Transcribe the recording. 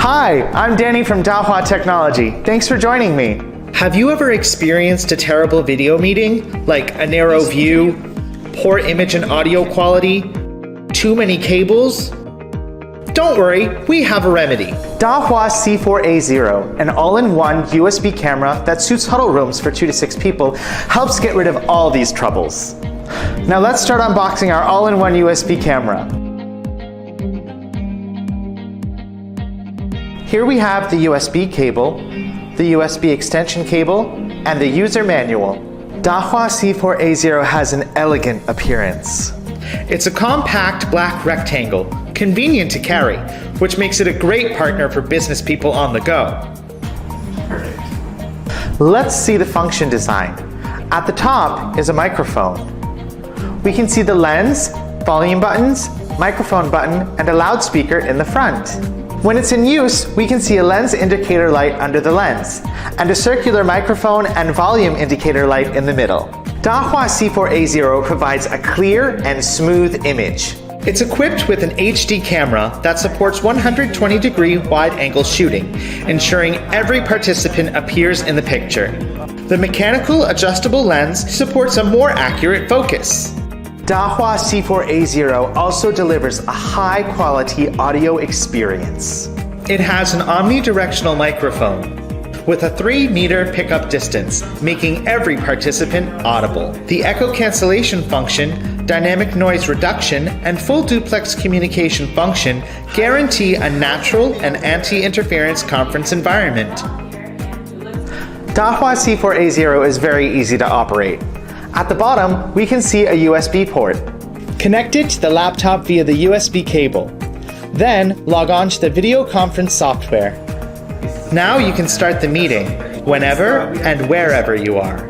Hi, I'm Danny from Dahua Technology. Thanks for joining me. Have you ever experienced a terrible video meeting? Like a narrow view, poor image and audio quality, too many cables? Don't worry, we have a remedy. Dahua C4A0, an all-in-one USB camera that suits huddle rooms for 2 to 6 people, helps get rid of all these troubles. Now let's start unboxing our all-in-one USB camera. Here we have the USB cable, the USB extension cable, and the user manual. Dahua C4A0 has an elegant appearance. It's a compact black rectangle, convenient to carry, which makes it a great partner for business people on the go. Let's see the function design. At the top is a microphone. We can see the lens, volume buttons, microphone button, and a loudspeaker in the front. When it's in use, we can see a lens indicator light under the lens, and a circular microphone and volume indicator light in the middle. Dahua C4A0 provides a clear and smooth image. It's equipped with an HD camera that supports 120-degree wide-angle shooting, ensuring every participant appears in the picture. The mechanical adjustable lens supports a more accurate focus. Dahua C4A0 also delivers a high-quality audio experience. It has an omnidirectional microphone with a 3-meter pickup distance, making every participant audible. The echo cancellation function, dynamic noise reduction, and full duplex communication function guarantee a natural and anti-interference conference environment. Dahua C4A0 is very easy to operate. At the bottom, we can see a USB port. Connect it to the laptop via the USB cable. Then, log on to the video conference software. Now you can start the meeting, whenever and wherever you are.